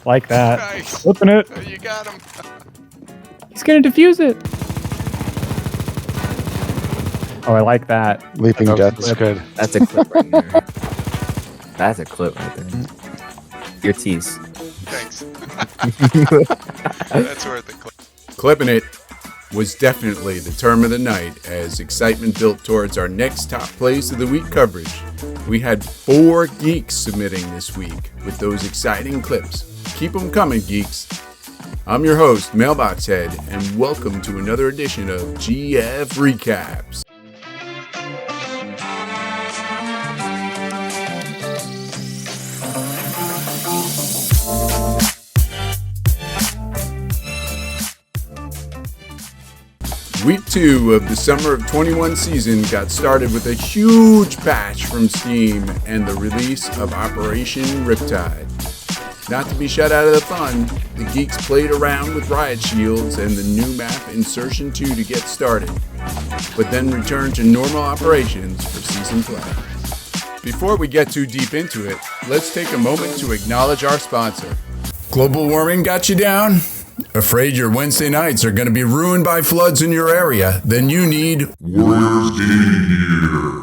Like that. Nice. Flipping it. Oh, you got him. He's gonna defuse it. Oh, I like that. Leaping death. That's good. That's a clip right there. That's a clip right there. Your tease. Thanks. That's worth the clip. Clipping it was definitely the term of the night as excitement built towards our next top plays of the week coverage. We had 4 geeks submitting this week with those exciting clips. Keep them coming, geeks. I'm your host, Mailbox Head, and welcome to another edition of GF Recaps. Week 2 of the Summer of 21 season got started with a huge patch from Steam and the release of Operation Riptide. Not to be shut out of the fun, the geeks played around with riot shields and the new map Insertion 2 to get started, but then returned to normal operations for season play. Before we get too deep into it, let's take a moment to acknowledge our sponsor. Global warming got you down? Afraid your Wednesday nights are going to be ruined by floods in your area? Then you need Warriors Gaming Gear.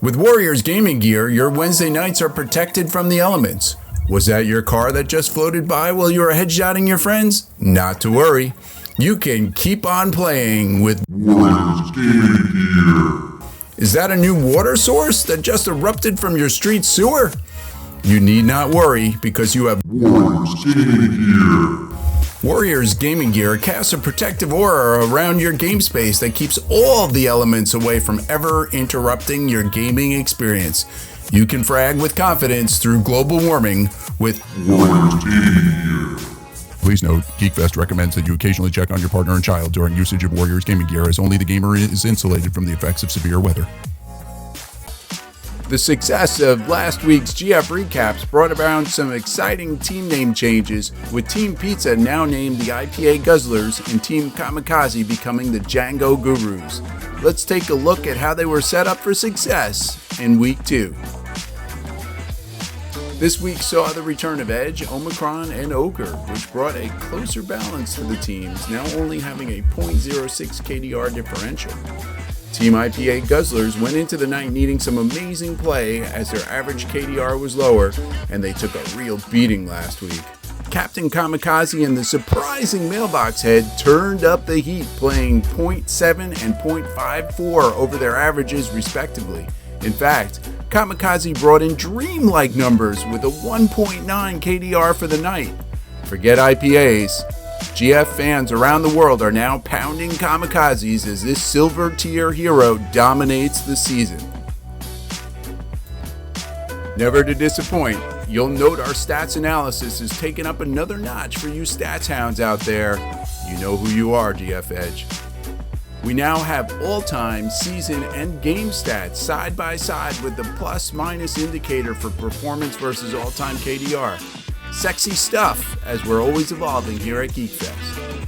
With Warriors Gaming Gear, your Wednesday nights are protected from the elements. Was that your car that just floated by while you were headshotting your friends? Not to worry. You can keep on playing with Warriors Gaming Gear. Is that a new water source that just erupted from your street sewer? You need not worry because you have Warriors Gaming Gear. Warriors Gaming Gear casts a protective aura around your game space that keeps all the elements away from ever interrupting your gaming experience. You can frag with confidence through global warming with Warriors Gaming Gear. Please note, Geekfest recommends that you occasionally check on your partner and child during usage of Warriors Gaming Gear, as only the gamer is insulated from the effects of severe weather. The success of last week's GF Recaps brought about some exciting team name changes, with Team Pizza now named the IPA Guzzlers and Team Kamikaze becoming the Django Gurus. Let's take a look at how they were set up for success in Week 2. This week saw the return of Edge, Omicron, and Ogre, which brought a closer balance to the teams, now only having a .06 KDR differential. Team IPA Guzzlers went into the night needing some amazing play as their average KDR was lower, and they took a real beating last week. Captain Kamikaze and the surprising Mailbox Head turned up the heat, playing .7 and .54 over their averages respectively. In fact, Kamikaze brought in dreamlike numbers with a 1.9 KDR for the night. Forget IPAs. GF fans around the world are now pounding Kamikazes as this silver tier hero dominates the season. Never to disappoint, you'll note our stats analysis has taken up another notch for you stats hounds out there. You know who you are, GF Edge. We now have all-time, season, and game stats side by side with the plus-minus indicator for performance versus all-time KDR. Sexy stuff, as we're always evolving here at Geekfest.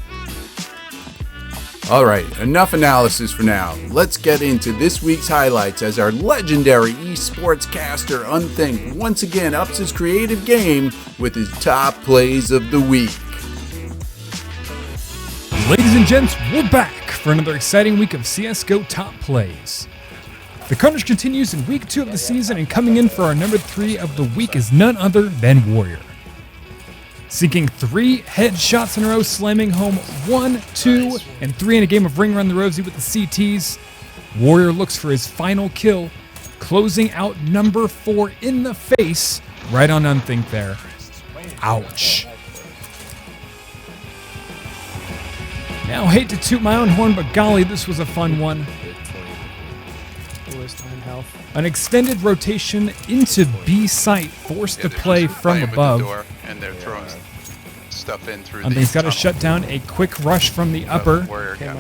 Alright, enough analysis for now. Let's get into this week's highlights as our legendary esports caster Unthink once again ups his creative game with his top plays of the week. Ladies and gents, we're back for another exciting week of CSGO top plays. The carnage continues in week 2 of the season, and coming in for our number 3 of the week is none other than Warrior. Seeking 3 headshots in a row, slamming home 1, 2, and 3 in a game of Ring Run the Rosie with the CTs, Warrior looks for his final kill, closing out number 4 in the face, right on Unthink there. Ouch. Now, hate to toot my own horn, but golly, this was a fun one. An extended rotation into B site, forced to play from above. And they're throwing stuff in through Unthing's got to shut down a quick rush from the upper,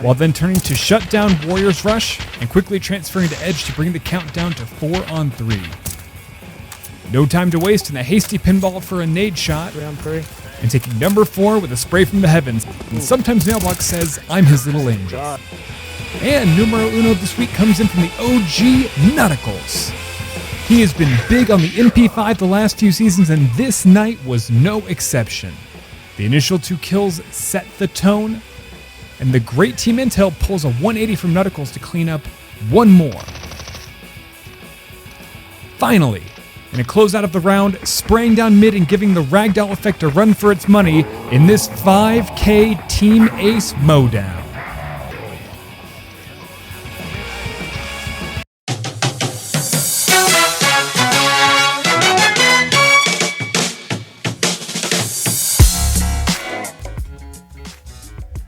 while then turning to shut down Warrior's rush and quickly transferring to Edge to bring the count down to 4 on 3. No time to waste in a hasty pinball for a nade shot. And taking number 4 with a spray from the heavens. And sometimes Mailbox says, I'm his little angel. And numero uno this week comes in from the OG Nauticals. He has been big on the MP5 the last few seasons, and this night was no exception. The initial 2 kills set the tone, and the great Team Intel pulls a 180 from Nauticals to clean up one more. Finally, in a closeout of the round, spraying down mid and giving the Ragdoll effect a run for its money in this 5K Team Ace mowdown.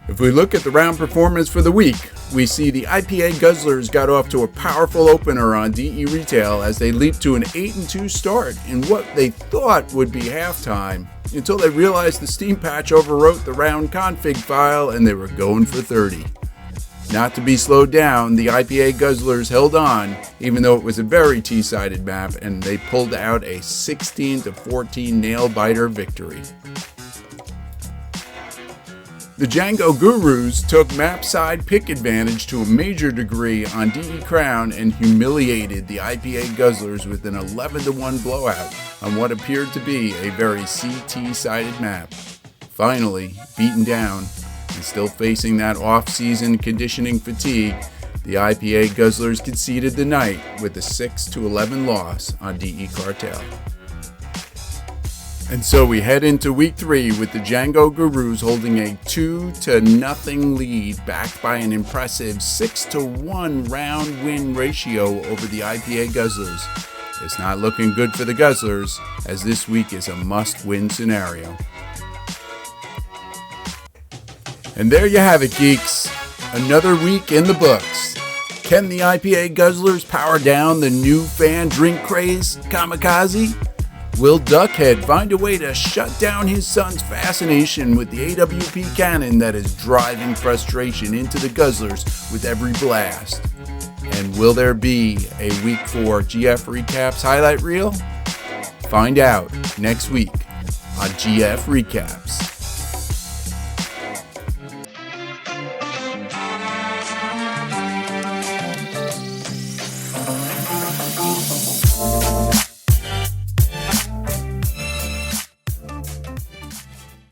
If we look at the round performance for the week, we see the IPA Guzzlers got off to a powerful opener on DE Retail as they leaped to an 8-2 start in what they thought would be halftime, until they realized the Steam patch overwrote the round config file and they were going for 30. Not to be slowed down, the IPA Guzzlers held on, even though it was a very T-sided map, and they pulled out a 16-14 nail-biter victory. The Django Gurus took map side pick advantage to a major degree on DE Crown and humiliated the IPA Guzzlers with an 11-1 blowout on what appeared to be a very CT-sided map. Finally, beaten down and still facing that off-season conditioning fatigue, the IPA Guzzlers conceded the night with a 6-11 loss on DE Cartel. And so we head into week 3 with the Django Gurus holding a 2-0 lead, backed by an impressive 6-1 round win ratio over the IPA Guzzlers. It's not looking good for the Guzzlers, as this week is a must-win scenario. And there you have it, geeks. Another week in the books. Can the IPA Guzzlers power down the new fan drink craze, Kamikaze? Will Duckhead find a way to shut down his son's fascination with the AWP cannon that is driving frustration into the Guzzlers with every blast? And will there be a Week 4 GF Recaps highlight reel? Find out next week on GF Recaps.